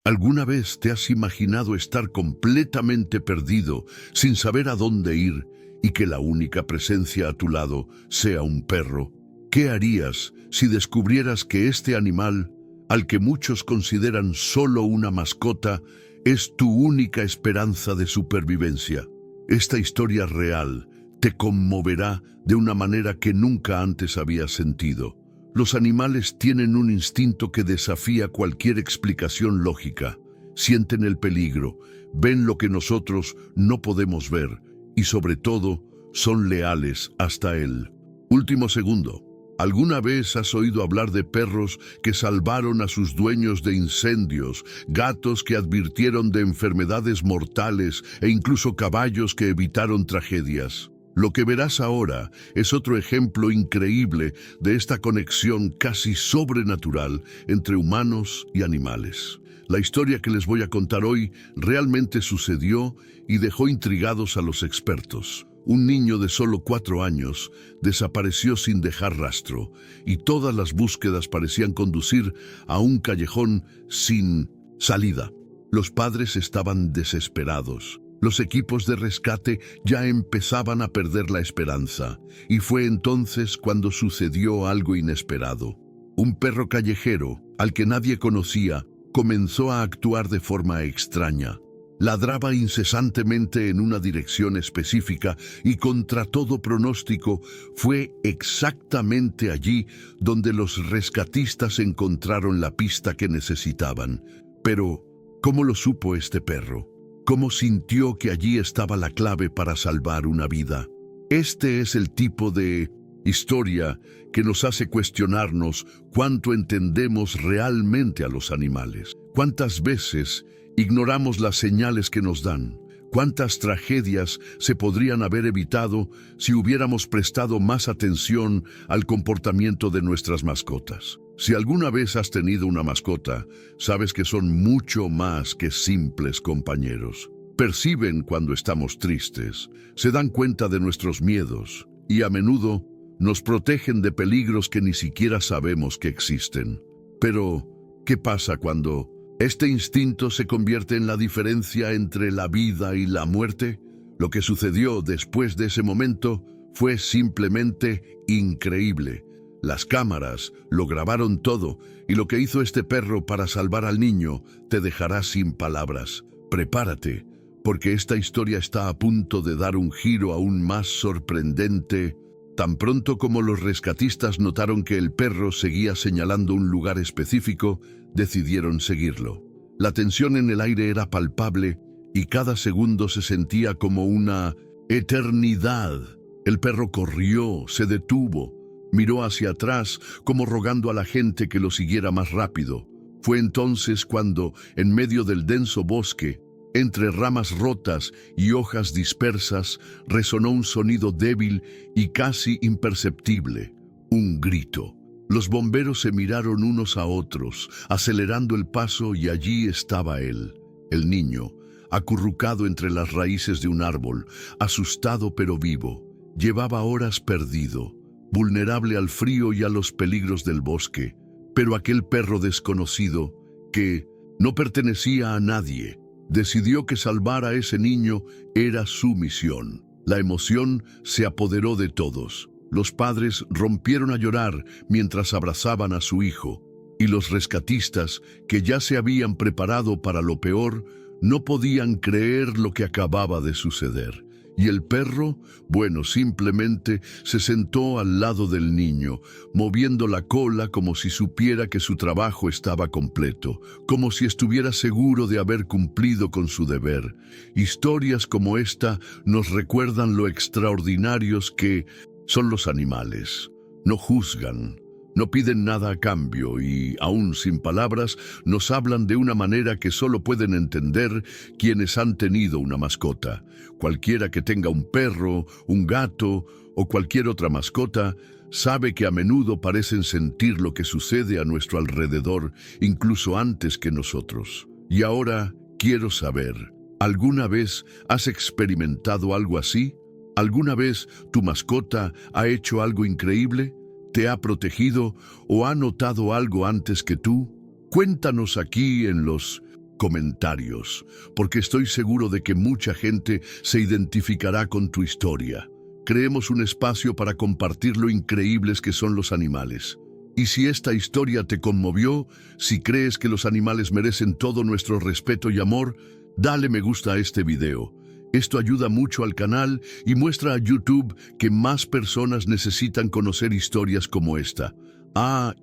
¿Alguna vez te has imaginado estar completamente perdido, sin saber a dónde ir, y que la única presencia a tu lado sea un perro? ¿Qué harías si descubrieras que este animal, al que muchos consideran solo una mascota, es tu única esperanza de supervivencia? Esta historia real te conmoverá de una manera que nunca antes habías sentido. Los animales tienen un instinto que desafía cualquier explicación lógica. Sienten el peligro, ven lo que nosotros no podemos ver y sobre todo son leales hasta él. Último segundo. ¿Alguna vez has oído hablar de perros que salvaron a sus dueños de incendios, gatos que advirtieron de enfermedades mortales e incluso caballos que evitaron tragedias? Lo que verás ahora es otro ejemplo increíble de esta conexión casi sobrenatural entre humanos y animales. La historia que les voy a contar hoy realmente sucedió y dejó intrigados a los expertos. Un niño de solo 4 años desapareció sin dejar rastro y todas las búsquedas parecían conducir a un callejón sin salida. Los padres estaban desesperados. Los equipos de rescate ya empezaban a perder la esperanza, y fue entonces cuando sucedió algo inesperado. Un perro callejero, al que nadie conocía, comenzó a actuar de forma extraña. Ladraba incesantemente en una dirección específica y contra todo pronóstico fue exactamente allí donde los rescatistas encontraron la pista que necesitaban. Pero, ¿cómo lo supo este perro? ¿Cómo sintió que allí estaba la clave para salvar una vida? Este es el tipo de historia que nos hace cuestionarnos cuánto entendemos realmente a los animales. ¿Cuántas veces ignoramos las señales que nos dan? ¿Cuántas tragedias se podrían haber evitado si hubiéramos prestado más atención al comportamiento de nuestras mascotas? Si alguna vez has tenido una mascota, sabes que son mucho más que simples compañeros. Perciben cuando estamos tristes, se dan cuenta de nuestros miedos y a menudo nos protegen de peligros que ni siquiera sabemos que existen. Pero, ¿qué pasa cuando este instinto se convierte en la diferencia entre la vida y la muerte? Lo que sucedió después de ese momento fue simplemente increíble. Las cámaras lo grabaron todo y lo que hizo este perro para salvar al niño te dejará sin palabras. Prepárate, porque esta historia está a punto de dar un giro aún más sorprendente. Tan pronto como los rescatistas notaron que el perro seguía señalando un lugar específico, decidieron seguirlo. La tensión en el aire era palpable y cada segundo se sentía como una eternidad. El perro corrió, se detuvo, miró hacia atrás como rogando a la gente que lo siguiera más rápido. Fue entonces cuando, en medio del denso bosque, entre ramas rotas y hojas dispersas, resonó un sonido débil y casi imperceptible, un grito. Los bomberos se miraron unos a otros, acelerando el paso, y allí estaba él, el niño, acurrucado entre las raíces de un árbol, asustado pero vivo. Llevaba horas perdido, vulnerable al frío y a los peligros del bosque, pero aquel perro desconocido, que no pertenecía a nadie, decidió que salvar a ese niño era su misión. La emoción se apoderó de todos. Los padres rompieron a llorar mientras abrazaban a su hijo, y los rescatistas, que ya se habían preparado para lo peor, no podían creer lo que acababa de suceder. Y el perro, bueno, simplemente se sentó al lado del niño, moviendo la cola como si supiera que su trabajo estaba completo, como si estuviera seguro de haber cumplido con su deber. Historias como esta nos recuerdan lo extraordinarios que son los animales. No juzgan, no piden nada a cambio y, aún sin palabras, nos hablan de una manera que solo pueden entender quienes han tenido una mascota. Cualquiera que tenga un perro, un gato o cualquier otra mascota sabe que a menudo parecen sentir lo que sucede a nuestro alrededor, incluso antes que nosotros. Y ahora quiero saber, ¿alguna vez has experimentado algo así? ¿Alguna vez tu mascota ha hecho algo increíble? ¿Te ha protegido o ha notado algo antes que tú? Cuéntanos aquí en los comentarios, porque estoy seguro de que mucha gente se identificará con tu historia. Creemos un espacio para compartir lo increíbles que son los animales. Y si esta historia te conmovió, si crees que los animales merecen todo nuestro respeto y amor, dale me gusta a este video. Esto ayuda mucho al canal y muestra a YouTube que más personas necesitan conocer historias como esta.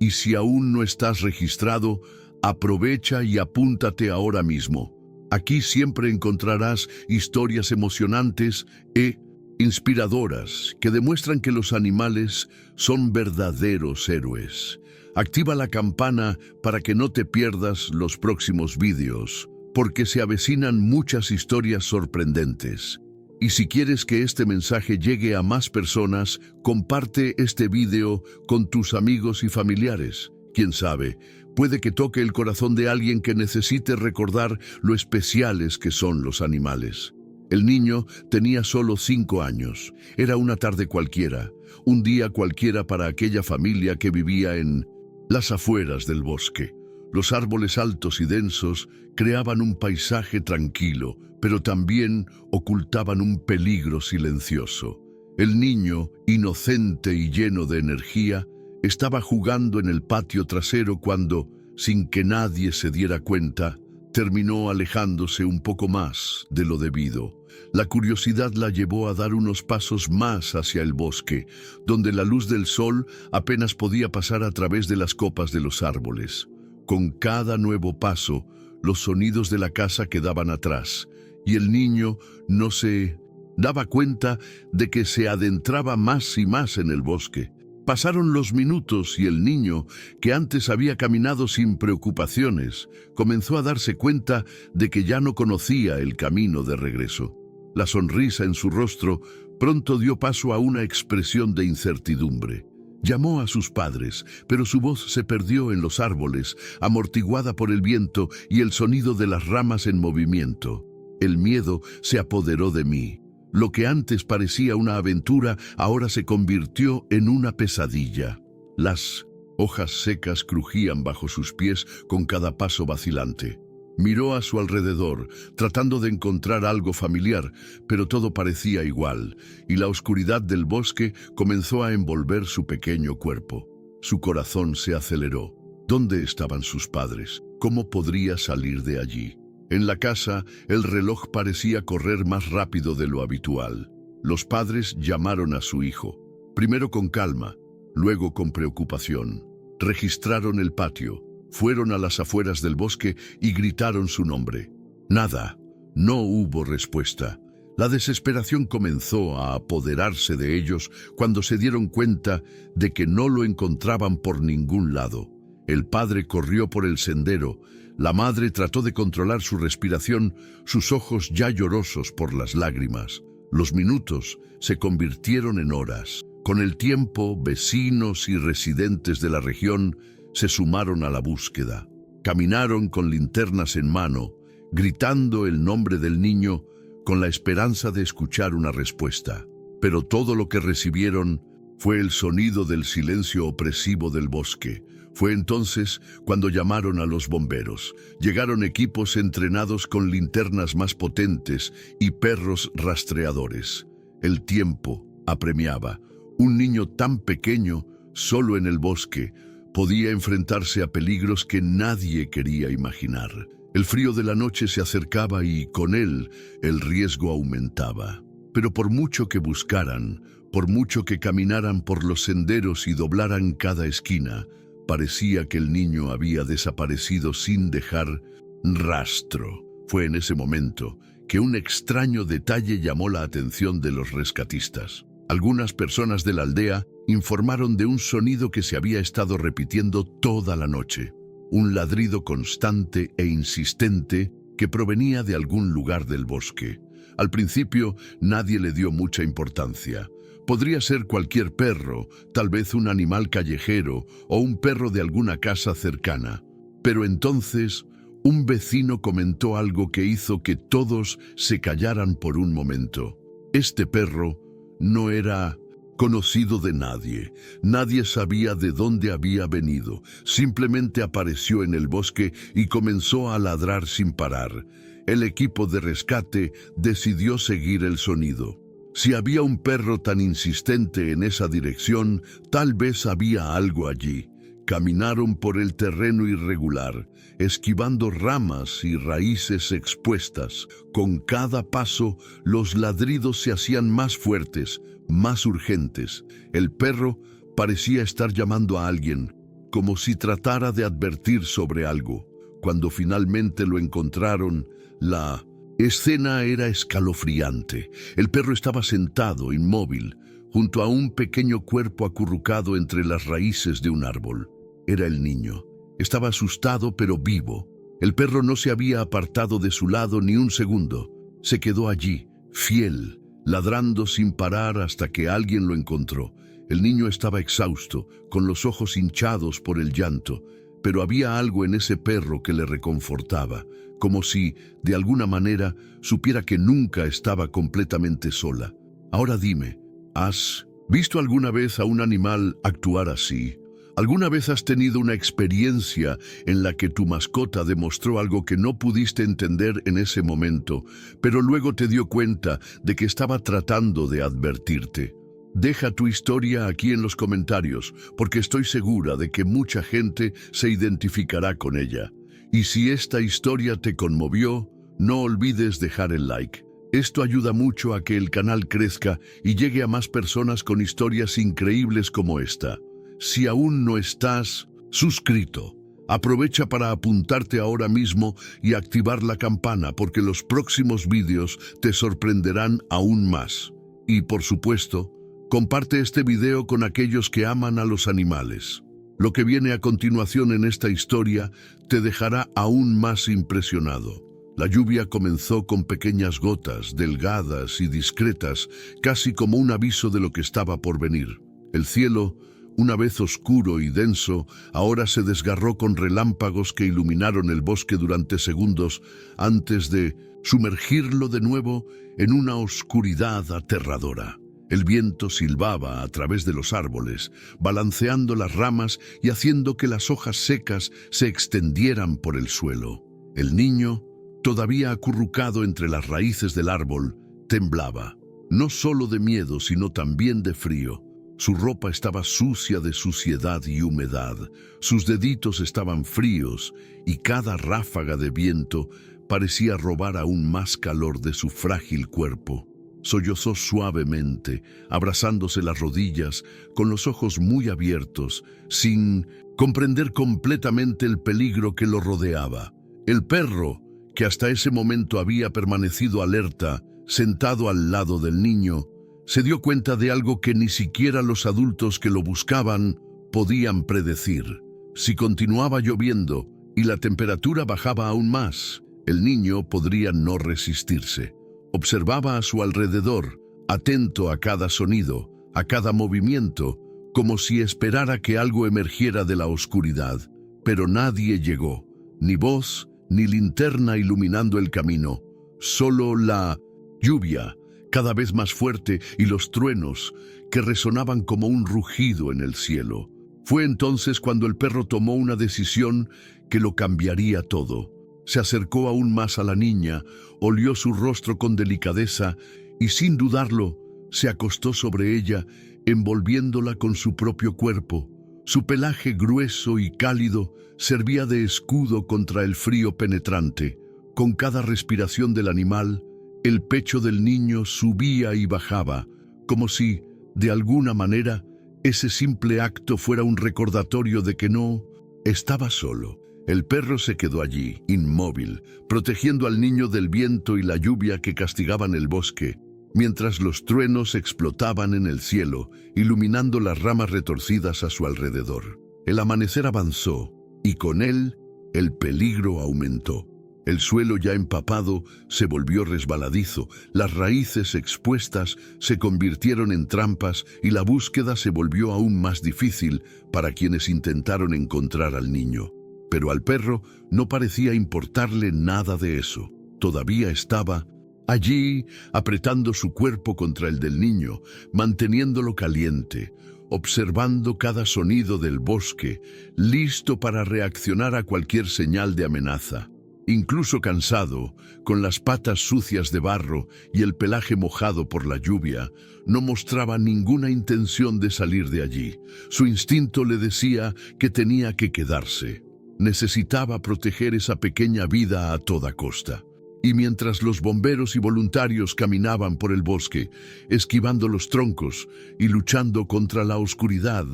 Y si aún no estás registrado, aprovecha y apúntate ahora mismo. Aquí siempre encontrarás historias emocionantes e inspiradoras que demuestran que los animales son verdaderos héroes. Activa la campana para que no te pierdas los próximos vídeos, porque se avecinan muchas historias sorprendentes. Y si quieres que este mensaje llegue a más personas, comparte este video con tus amigos y familiares. Quién sabe, puede que toque el corazón de alguien que necesite recordar lo especiales que son los animales. El niño tenía solo 5 años. Era una tarde cualquiera, un día cualquiera para aquella familia que vivía en las afueras del bosque. Los árboles altos y densos creaban un paisaje tranquilo, pero también ocultaban un peligro silencioso. El niño, inocente y lleno de energía, estaba jugando en el patio trasero cuando, sin que nadie se diera cuenta, terminó alejándose un poco más de lo debido. La curiosidad la llevó a dar unos pasos más hacia el bosque, donde la luz del sol apenas podía pasar a través de las copas de los árboles. Con cada nuevo paso, los sonidos de la casa quedaban atrás, y el niño no se daba cuenta de que se adentraba más y más en el bosque. Pasaron los minutos y el niño, que antes había caminado sin preocupaciones, comenzó a darse cuenta de que ya no conocía el camino de regreso. La sonrisa en su rostro pronto dio paso a una expresión de incertidumbre. Llamó a sus padres, pero su voz se perdió en los árboles, amortiguada por el viento y el sonido de las ramas en movimiento. El miedo se apoderó de mí. Lo que antes parecía una aventura, ahora se convirtió en una pesadilla. Las hojas secas crujían bajo sus pies con cada paso vacilante. Miró a su alrededor, tratando de encontrar algo familiar, pero todo parecía igual, y la oscuridad del bosque comenzó a envolver su pequeño cuerpo. Su corazón se aceleró. ¿Dónde estaban sus padres? ¿Cómo podría salir de allí? En la casa, el reloj parecía correr más rápido de lo habitual. Los padres llamaron a su hijo, primero con calma, luego con preocupación. Registraron el patio, fueron a las afueras del bosque y gritaron su nombre. Nada, no hubo respuesta. La desesperación comenzó a apoderarse de ellos cuando se dieron cuenta de que no lo encontraban por ningún lado. El padre corrió por el sendero. La madre trató de controlar su respiración, sus ojos ya llorosos por las lágrimas. Los minutos se convirtieron en horas. Con el tiempo, vecinos y residentes de la región se sumaron a la búsqueda. Caminaron con linternas en mano, gritando el nombre del niño con la esperanza de escuchar una respuesta. Pero todo lo que recibieron fue el sonido del silencio opresivo del bosque. Fue entonces cuando llamaron a los bomberos. Llegaron equipos entrenados con linternas más potentes y perros rastreadores. El tiempo apremiaba. Un niño tan pequeño, solo en el bosque, podía enfrentarse a peligros que nadie quería imaginar. El frío de la noche se acercaba y, con él, el riesgo aumentaba. Pero por mucho que buscaran, por mucho que caminaran por los senderos y doblaran cada esquina, parecía que el niño había desaparecido sin dejar rastro. Fue en ese momento que un extraño detalle llamó la atención de los rescatistas. Algunas personas de la aldea informaron de un sonido que se había estado repitiendo toda la noche. Un ladrido constante e insistente que provenía de algún lugar del bosque. Al principio nadie le dio mucha importancia. Podría ser cualquier perro, tal vez un animal callejero o un perro de alguna casa cercana. Pero entonces, un vecino comentó algo que hizo que todos se callaran por un momento. Este perro no era conocido de nadie. Nadie sabía de dónde había venido. Simplemente apareció en el bosque y comenzó a ladrar sin parar. El equipo de rescate decidió seguir el sonido. Si había un perro tan insistente en esa dirección, tal vez había algo allí. Caminaron por el terreno irregular, esquivando ramas y raíces expuestas. Con cada paso, los ladridos se hacían más fuertes, más urgentes. El perro parecía estar llamando a alguien, como si tratara de advertir sobre algo. Cuando finalmente lo encontraron, la escena era escalofriante. El perro estaba sentado, inmóvil, junto a un pequeño cuerpo acurrucado entre las raíces de un árbol. Era el niño. Estaba asustado pero vivo. El perro no se había apartado de su lado ni un segundo. Se quedó allí, fiel, ladrando sin parar hasta que alguien lo encontró. El niño estaba exhausto, con los ojos hinchados por el llanto, pero había algo en ese perro que le reconfortaba, como si, de alguna manera, supiera que nunca estaba completamente sola. Ahora dime, ¿has visto alguna vez a un animal actuar así? ¿Alguna vez has tenido una experiencia en la que tu mascota demostró algo que no pudiste entender en ese momento, pero luego te dio cuenta de que estaba tratando de advertirte? Deja tu historia aquí en los comentarios, porque estoy segura de que mucha gente se identificará con ella. Y si esta historia te conmovió, no olvides dejar el like. Esto ayuda mucho a que el canal crezca y llegue a más personas con historias increíbles como esta. Si aún no estás suscrito, aprovecha para apuntarte ahora mismo y activar la campana, porque los próximos vídeos te sorprenderán aún más. Y por supuesto, comparte este video con aquellos que aman a los animales. Lo que viene a continuación en esta historia te dejará aún más impresionado. La lluvia comenzó con pequeñas gotas, delgadas y discretas, casi como un aviso de lo que estaba por venir. El cielo, una vez oscuro y denso, ahora se desgarró con relámpagos que iluminaron el bosque durante segundos antes de sumergirlo de nuevo en una oscuridad aterradora. El viento silbaba a través de los árboles, balanceando las ramas y haciendo que las hojas secas se extendieran por el suelo. El niño, todavía acurrucado entre las raíces del árbol, temblaba, no solo de miedo, sino también de frío. Su ropa estaba sucia de suciedad y humedad, sus deditos estaban fríos y cada ráfaga de viento parecía robar aún más calor de su frágil cuerpo. Sollozó suavemente, abrazándose las rodillas, con los ojos muy abiertos, sin comprender completamente el peligro que lo rodeaba. El perro, que hasta ese momento había permanecido alerta, sentado al lado del niño, se dio cuenta de algo que ni siquiera los adultos que lo buscaban podían predecir. Si continuaba lloviendo y la temperatura bajaba aún más, el niño podría no resistirse. Observaba a su alrededor, atento a cada sonido, a cada movimiento, como si esperara que algo emergiera de la oscuridad. Pero nadie llegó, ni voz, ni linterna iluminando el camino, solo la lluvia, cada vez más fuerte, y los truenos, que resonaban como un rugido en el cielo. Fue entonces cuando el perro tomó una decisión que lo cambiaría todo. Se acercó aún más a la niña, olió su rostro con delicadeza y, sin dudarlo, se acostó sobre ella, envolviéndola con su propio cuerpo. Su pelaje grueso y cálido servía de escudo contra el frío penetrante. Con cada respiración del animal, el pecho del niño subía y bajaba, como si, de alguna manera, ese simple acto fuera un recordatorio de que no estaba solo. El perro se quedó allí, inmóvil, protegiendo al niño del viento y la lluvia que castigaban el bosque, mientras los truenos explotaban en el cielo, iluminando las ramas retorcidas a su alrededor. El amanecer avanzó, y con él, el peligro aumentó. El suelo ya empapado se volvió resbaladizo, las raíces expuestas se convirtieron en trampas y la búsqueda se volvió aún más difícil para quienes intentaron encontrar al niño. Pero al perro no parecía importarle nada de eso. Todavía estaba Allí, apretando su cuerpo contra el del niño, manteniéndolo caliente, observando cada sonido del bosque, listo para reaccionar a cualquier señal de amenaza. Incluso cansado, con las patas sucias de barro y el pelaje mojado por la lluvia, no mostraba ninguna intención de salir de allí. Su instinto le decía que tenía que quedarse. Necesitaba proteger esa pequeña vida a toda costa. Y mientras los bomberos y voluntarios caminaban por el bosque, esquivando los troncos y luchando contra la oscuridad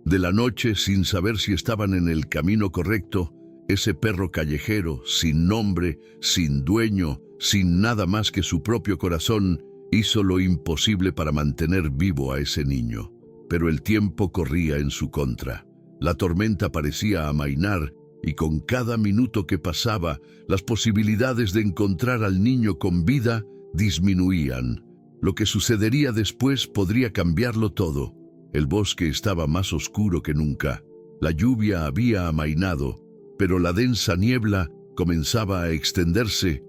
de la noche sin saber si estaban en el camino correcto, ese perro callejero, sin nombre, sin dueño, sin nada más que su propio corazón, hizo lo imposible para mantener vivo a ese niño. Pero el tiempo corría en su contra. La tormenta parecía amainar y con cada minuto que pasaba, las posibilidades de encontrar al niño con vida disminuían. Lo que sucedería después podría cambiarlo todo. El bosque estaba más oscuro que nunca. La lluvia había amainado, pero la densa niebla comenzaba a extenderse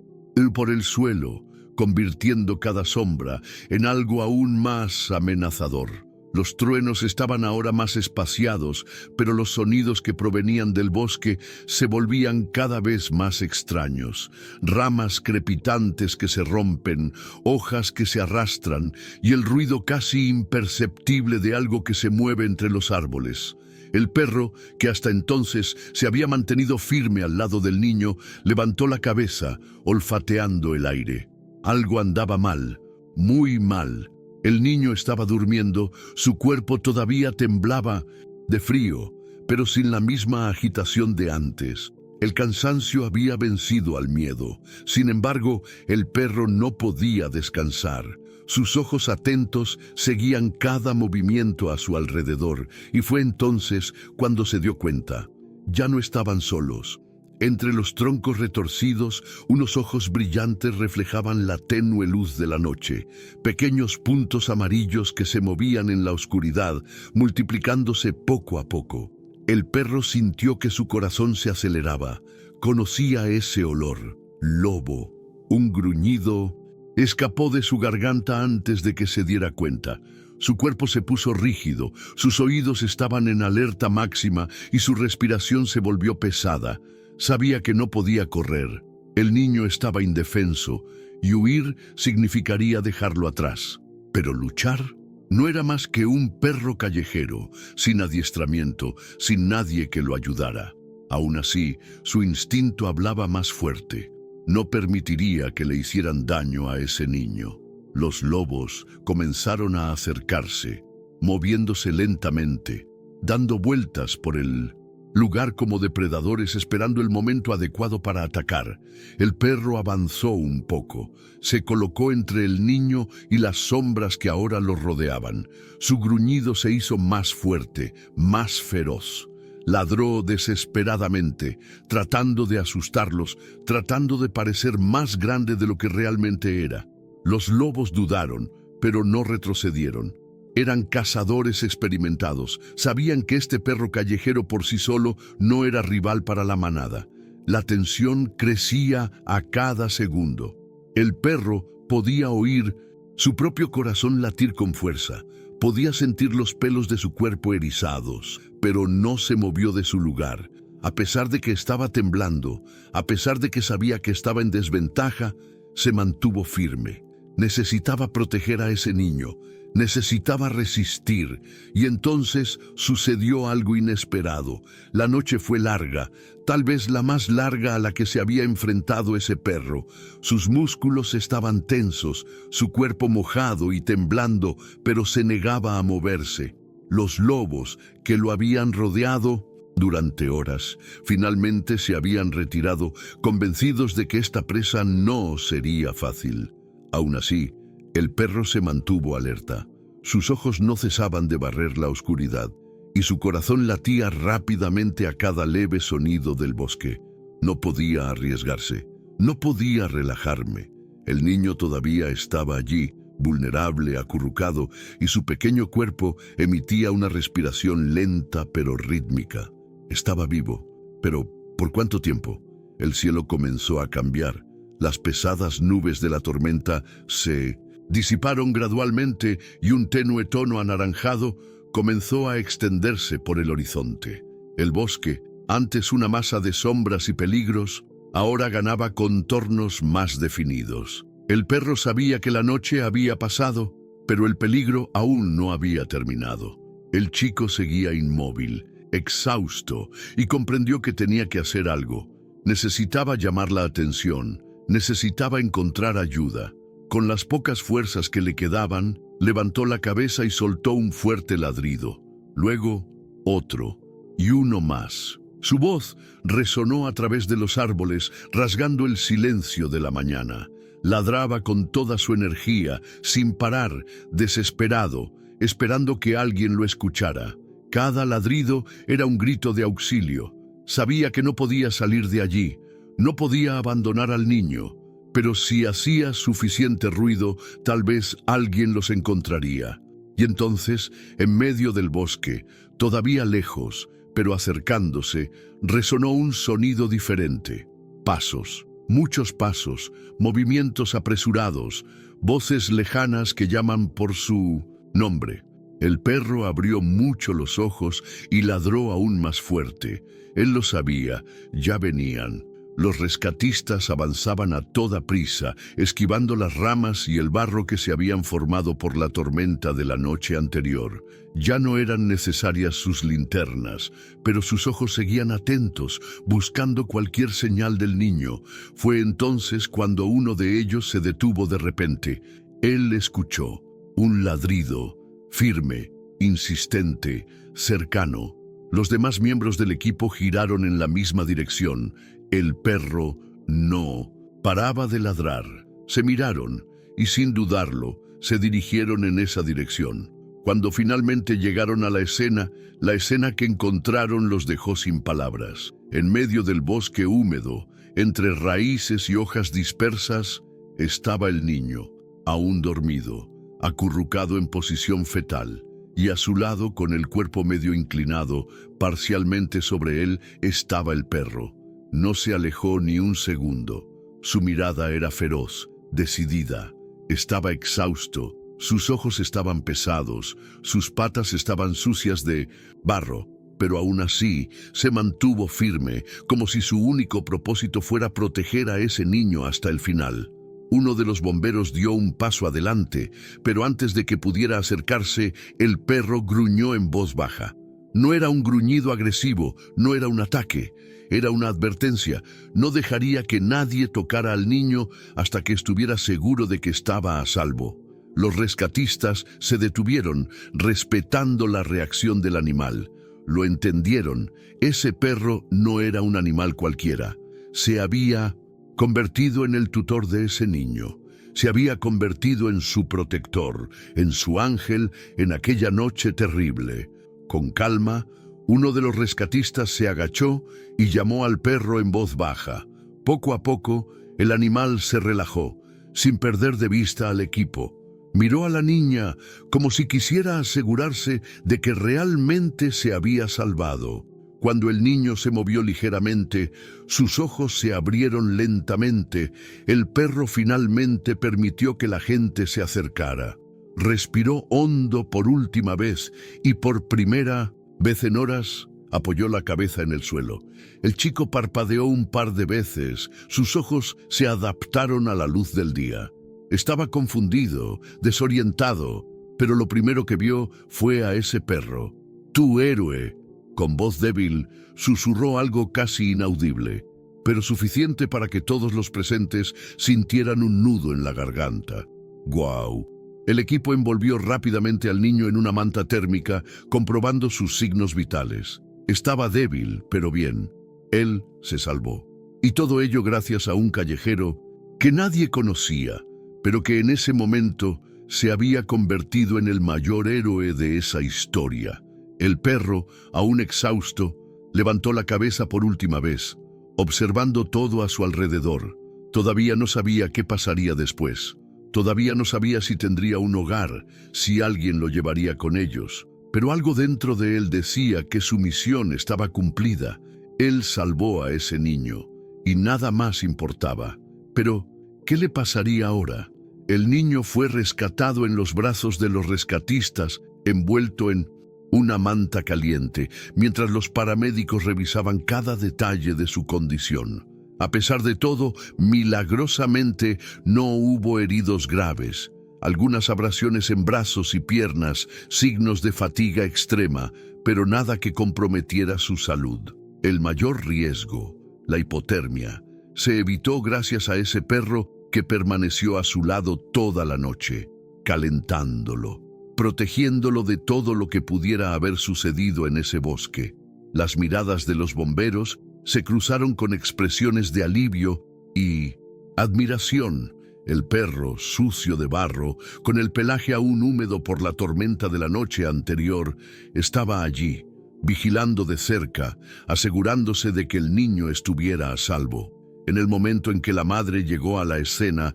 por el suelo, convirtiendo cada sombra en algo aún más amenazador. Los truenos estaban ahora más espaciados, pero los sonidos que provenían del bosque se volvían cada vez más extraños. Ramas crepitantes que se rompen, hojas que se arrastran y el ruido casi imperceptible de algo que se mueve entre los árboles. El perro, que hasta entonces se había mantenido firme al lado del niño, levantó la cabeza, olfateando el aire. Algo andaba mal, muy mal. El niño estaba durmiendo, su cuerpo todavía temblaba de frío, pero sin la misma agitación de antes. El cansancio había vencido al miedo. Sin embargo, el perro no podía descansar. Sus ojos atentos seguían cada movimiento a su alrededor, y fue entonces cuando se dio cuenta. Ya no estaban solos. Entre los troncos retorcidos, unos ojos brillantes reflejaban la tenue luz de la noche, pequeños puntos amarillos que se movían en la oscuridad, multiplicándose poco a poco. El perro sintió que su corazón se aceleraba. Conocía ese olor. Lobo. Un gruñido escapó de su garganta antes de que se diera cuenta. Su cuerpo se puso rígido, sus oídos estaban en alerta máxima y su respiración se volvió pesada. Sabía que no podía correr. El niño estaba indefenso y huir significaría dejarlo atrás. Pero luchar no era más que un perro callejero, sin adiestramiento, sin nadie que lo ayudara. Aún así, su instinto hablaba más fuerte. No permitiría que le hicieran daño a ese niño. Los lobos comenzaron a acercarse, moviéndose lentamente, dando vueltas por el lugar como depredadores esperando el momento adecuado para atacar. El perro avanzó un poco, se colocó entre el niño y las sombras que ahora lo rodeaban. Su gruñido se hizo más fuerte, más feroz. Ladró desesperadamente, tratando de asustarlos, tratando de parecer más grande de lo que realmente era. Los lobos dudaron, pero no retrocedieron. Eran cazadores experimentados, sabían que este perro callejero por sí solo no era rival para la manada. La tensión crecía a cada segundo. El perro podía oír su propio corazón latir con fuerza, podía sentir los pelos de su cuerpo erizados, pero no se movió de su lugar. A pesar de que estaba temblando, a pesar de que sabía que estaba en desventaja, se mantuvo firme. Necesitaba proteger a ese niño. Necesitaba resistir, y entonces sucedió algo inesperado. La noche fue larga, tal vez la más larga a la que se había enfrentado ese perro. Sus músculos estaban tensos, su cuerpo mojado y temblando, pero se negaba a moverse. Los lobos que lo habían rodeado durante horas, finalmente se habían retirado, convencidos de que esta presa no sería fácil. Aún así, el perro se mantuvo alerta. Sus ojos no cesaban de barrer la oscuridad y su corazón latía rápidamente a cada leve sonido del bosque. No podía arriesgarse, no podía relajarme. El niño todavía estaba allí, vulnerable, acurrucado, y su pequeño cuerpo emitía una respiración lenta pero rítmica. Estaba vivo, pero ¿por cuánto tiempo? El cielo comenzó a cambiar. Las pesadas nubes de la tormenta se disiparon gradualmente y un tenue tono anaranjado comenzó a extenderse por el horizonte. El bosque, antes una masa de sombras y peligros, ahora ganaba contornos más definidos. El perro sabía que la noche había pasado, pero el peligro aún no había terminado. El chico seguía inmóvil, exhausto, y comprendió que tenía que hacer algo. Necesitaba llamar la atención, necesitaba encontrar ayuda. Con las pocas fuerzas que le quedaban, levantó la cabeza y soltó un fuerte ladrido. Luego, otro, y uno más. Su voz resonó a través de los árboles, rasgando el silencio de la mañana. Ladraba con toda su energía, sin parar, desesperado, esperando que alguien lo escuchara. Cada ladrido era un grito de auxilio. Sabía que no podía salir de allí, no podía abandonar al niño, pero si hacía suficiente ruido, tal vez alguien los encontraría. Y entonces, en medio del bosque, todavía lejos, pero acercándose, resonó un sonido diferente. Pasos, muchos pasos, movimientos apresurados, voces lejanas que llaman por su nombre. El perro abrió mucho los ojos y ladró aún más fuerte. Él lo sabía, ya venían. Los rescatistas avanzaban a toda prisa, esquivando las ramas y el barro que se habían formado por la tormenta de la noche anterior. Ya no eran necesarias sus linternas, pero sus ojos seguían atentos, buscando cualquier señal del niño. Fue entonces cuando uno de ellos se detuvo de repente. Él escuchó un ladrido, firme, insistente, cercano. Los demás miembros del equipo giraron en la misma dirección. El perro no paraba de ladrar. Se miraron y, sin dudarlo, se dirigieron en esa dirección. Cuando finalmente llegaron a la escena que encontraron los dejó sin palabras. En medio del bosque húmedo, entre raíces y hojas dispersas, estaba el niño, aún dormido, acurrucado en posición fetal, y a su lado, con el cuerpo medio inclinado, parcialmente sobre él, estaba el perro. No se alejó ni un segundo. Su mirada era feroz, decidida. Estaba exhausto, sus ojos estaban pesados, sus patas estaban sucias de barro, pero aún así se mantuvo firme, como si su único propósito fuera proteger a ese niño hasta el final. Uno de los bomberos dio un paso adelante, pero antes de que pudiera acercarse, el perro gruñó en voz baja. No era un gruñido agresivo, no era un ataque, era una advertencia. No dejaría que nadie tocara al niño hasta que estuviera seguro de que estaba a salvo. Los rescatistas se detuvieron, respetando la reacción del animal. Lo entendieron, ese perro no era un animal cualquiera. Se había convertido en el tutor de ese niño. Se había convertido en su protector, en su ángel en aquella noche terrible. Con calma, uno de los rescatistas se agachó y llamó al perro en voz baja. Poco a poco, el animal se relajó, sin perder de vista al equipo. Miró a la niña como si quisiera asegurarse de que realmente se había salvado. Cuando el niño se movió ligeramente, sus ojos se abrieron lentamente. El perro finalmente permitió que la gente se acercara. Respiró hondo por última vez y por primera vez en horas apoyó la cabeza en el suelo. El chico parpadeó un par de veces. Sus ojos se adaptaron a la luz del día. Estaba confundido, desorientado, pero lo primero que vio fue a ese perro. «Tu héroe», con voz débil, susurró algo casi inaudible, pero suficiente para que todos los presentes sintieran un nudo en la garganta. «¡Guau!». El equipo envolvió rápidamente al niño en una manta térmica, comprobando sus signos vitales. Estaba débil, pero bien. Él se salvó. Y todo ello gracias a un callejero que nadie conocía, pero que en ese momento se había convertido en el mayor héroe de esa historia. El perro, aún exhausto, levantó la cabeza por última vez, observando todo a su alrededor. Todavía no sabía qué pasaría después. Todavía no sabía si tendría un hogar, si alguien lo llevaría con ellos. Pero algo dentro de él decía que su misión estaba cumplida. Él salvó a ese niño, y nada más importaba. Pero, ¿qué le pasaría ahora? El niño fue rescatado en los brazos de los rescatistas, envuelto en una manta caliente, mientras los paramédicos revisaban cada detalle de su condición. A pesar de todo, milagrosamente no hubo heridos graves. Algunas abrasiones en brazos y piernas, signos de fatiga extrema, pero nada que comprometiera su salud. El mayor riesgo, la hipotermia, se evitó gracias a ese perro que permaneció a su lado toda la noche, calentándolo, protegiéndolo de todo lo que pudiera haber sucedido en ese bosque. Las miradas de los bomberos se cruzaron con expresiones de alivio y admiración. El perro, sucio de barro, con el pelaje aún húmedo por la tormenta de la noche anterior, estaba allí, vigilando de cerca, asegurándose de que el niño estuviera a salvo. En el momento en que la madre llegó a la escena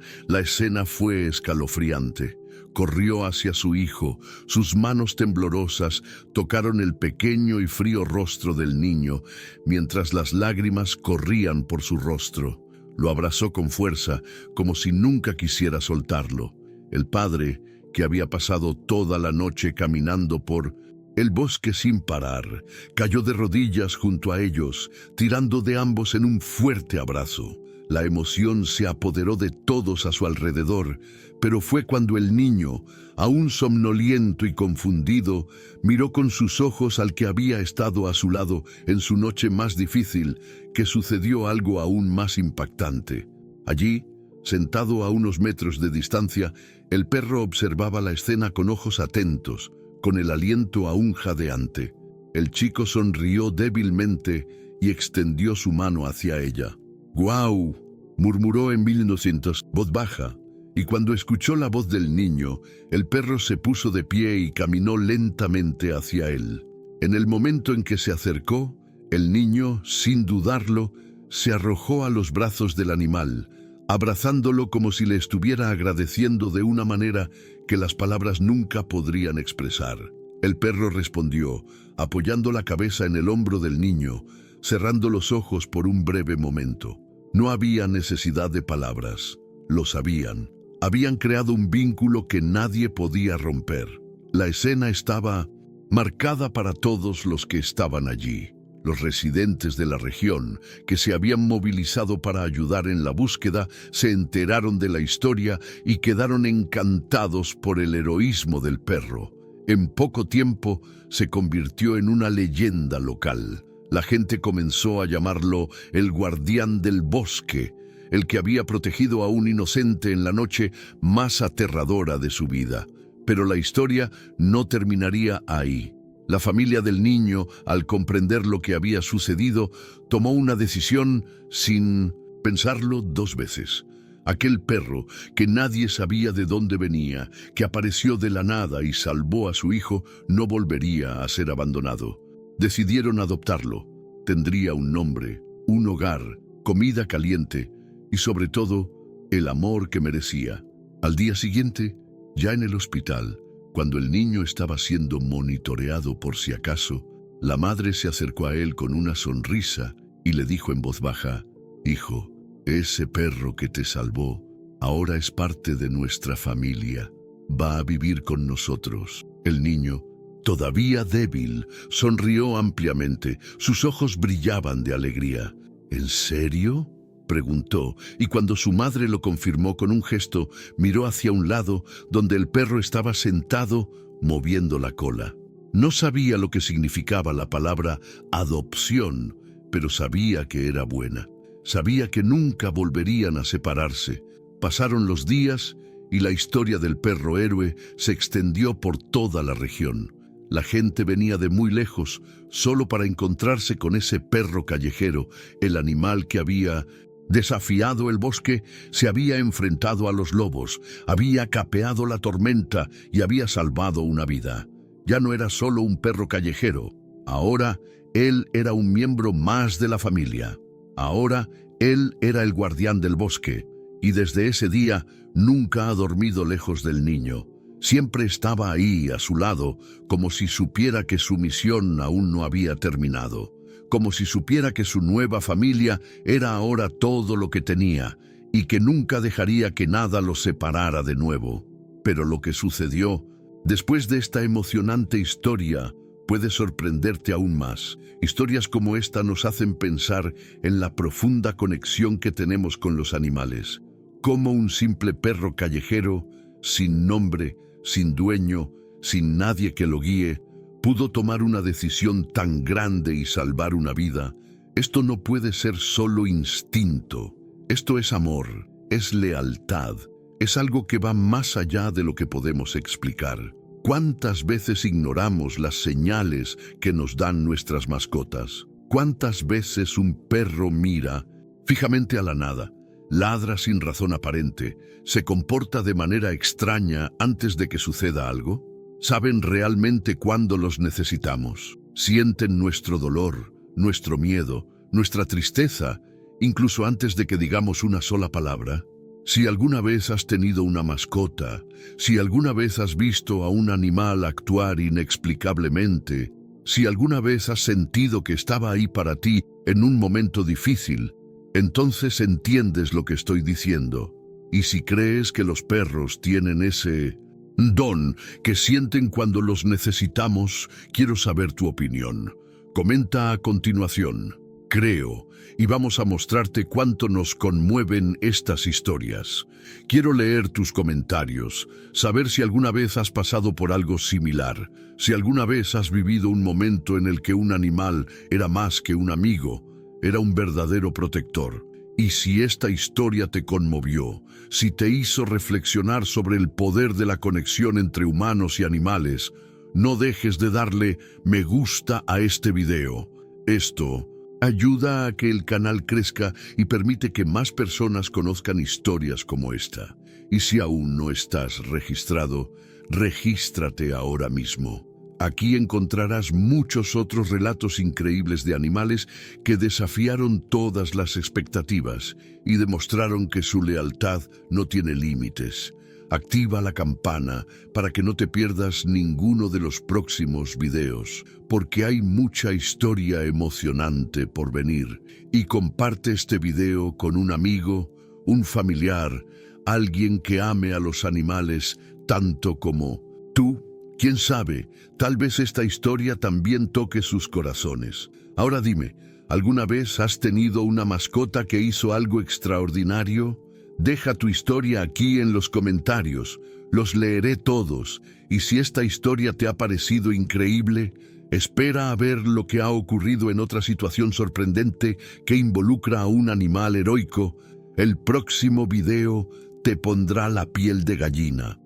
fue escalofriante. Corrió hacia su hijo, sus manos temblorosas tocaron el pequeño y frío rostro del niño, mientras las lágrimas corrían por su rostro. Lo abrazó con fuerza, como si nunca quisiera soltarlo. El padre, que había pasado toda la noche caminando por el bosque sin parar, cayó de rodillas junto a ellos, tirando de ambos en un fuerte abrazo. La emoción se apoderó de todos a su alrededor, pero fue cuando el niño, aún somnoliento y confundido, miró con sus ojos al que había estado a su lado en su noche más difícil, que sucedió algo aún más impactante. Allí, sentado a unos metros de distancia, el perro observaba la escena con ojos atentos, con el aliento aún jadeante. El chico sonrió débilmente y extendió su mano hacia ella. «¡Guau!», murmuró en 1900, voz baja, y cuando escuchó la voz del niño, el perro se puso de pie y caminó lentamente hacia él. En el momento en que se acercó, el niño, sin dudarlo, se arrojó a los brazos del animal, abrazándolo como si le estuviera agradeciendo de una manera que las palabras nunca podrían expresar. El perro respondió, apoyando la cabeza en el hombro del niño, cerrando los ojos por un breve momento. No había necesidad de palabras, lo sabían. Habían creado un vínculo que nadie podía romper. La escena estaba marcada para todos los que estaban allí. Los residentes de la región, que se habían movilizado para ayudar en la búsqueda, se enteraron de la historia y quedaron encantados por el heroísmo del perro. En poco tiempo se convirtió en una leyenda local. La gente comenzó a llamarlo el guardián del bosque, el que había protegido a un inocente en la noche más aterradora de su vida. Pero la historia no terminaría ahí. La familia del niño, al comprender lo que había sucedido, tomó una decisión sin pensarlo dos veces. Aquel perro, que nadie sabía de dónde venía, que apareció de la nada y salvó a su hijo, no volvería a ser abandonado. Decidieron adoptarlo. Tendría un nombre, un hogar, comida caliente y, sobre todo, el amor que merecía. Al día siguiente, ya en el hospital, cuando el niño estaba siendo monitoreado por si acaso, la madre se acercó a él con una sonrisa y le dijo en voz baja, «Hijo, ese perro que te salvó ahora es parte de nuestra familia. Va a vivir con nosotros». El niño, todavía débil, sonrió ampliamente. Sus ojos brillaban de alegría. «¿En serio?», preguntó, y cuando su madre lo confirmó con un gesto, miró hacia un lado donde el perro estaba sentado, moviendo la cola. No sabía lo que significaba la palabra adopción, pero sabía que era buena. Sabía que nunca volverían a separarse. Pasaron los días y la historia del perro héroe se extendió por toda la región. La gente venía de muy lejos solo para encontrarse con ese perro callejero, el animal que había desafiado el bosque, se había enfrentado a los lobos, había capeado la tormenta y había salvado una vida. Ya no era solo un perro callejero. Ahora, él era un miembro más de la familia. Ahora, él era el guardián del bosque. Y desde ese día, nunca ha dormido lejos del niño. Siempre estaba ahí, a su lado, como si supiera que su misión aún no había terminado. Como si supiera que su nueva familia era ahora todo lo que tenía y que nunca dejaría que nada los separara de nuevo. Pero lo que sucedió después de esta emocionante historia puede sorprenderte aún más. Historias como esta nos hacen pensar en la profunda conexión que tenemos con los animales. Cómo un simple perro callejero, sin nombre, sin dueño, sin nadie que lo guíe, pudo tomar una decisión tan grande y salvar una vida. Esto no puede ser solo instinto. Esto es amor, es lealtad, es algo que va más allá de lo que podemos explicar. ¿Cuántas veces ignoramos las señales que nos dan nuestras mascotas? ¿Cuántas veces un perro mira fijamente a la nada, ladra sin razón aparente, se comporta de manera extraña antes de que suceda algo? ¿Saben realmente cuándo los necesitamos? Sienten nuestro dolor, nuestro miedo, nuestra tristeza, incluso antes de que digamos una sola palabra. Si alguna vez has tenido una mascota, si alguna vez has visto a un animal actuar inexplicablemente, si alguna vez has sentido que estaba ahí para ti en un momento difícil, entonces entiendes lo que estoy diciendo. Y si crees que los perros tienen ese don que sienten cuando los necesitamos, quiero saber tu opinión. Comenta a continuación. Creo, y vamos a mostrarte cuánto nos conmueven estas historias. Quiero leer tus comentarios, saber si alguna vez has pasado por algo similar, si alguna vez has vivido un momento en el que un animal era más que un amigo, era un verdadero protector. Y si esta historia te conmovió, si te hizo reflexionar sobre el poder de la conexión entre humanos y animales, no dejes de darle me gusta a este video. Esto ayuda a que el canal crezca y permite que más personas conozcan historias como esta. Y si aún no estás registrado, regístrate ahora mismo. Aquí encontrarás muchos otros relatos increíbles de animales que desafiaron todas las expectativas y demostraron que su lealtad no tiene límites. Activa la campana para que no te pierdas ninguno de los próximos videos, porque hay mucha historia emocionante por venir. Y comparte este video con un amigo, un familiar, alguien que ame a los animales tanto como tú. Quién sabe, tal vez esta historia también toque sus corazones. Ahora dime, ¿alguna vez has tenido una mascota que hizo algo extraordinario? Deja tu historia aquí en los comentarios, los leeré todos, y si esta historia te ha parecido increíble, espera a ver lo que ha ocurrido en otra situación sorprendente que involucra a un animal heroico. El próximo video te pondrá la piel de gallina.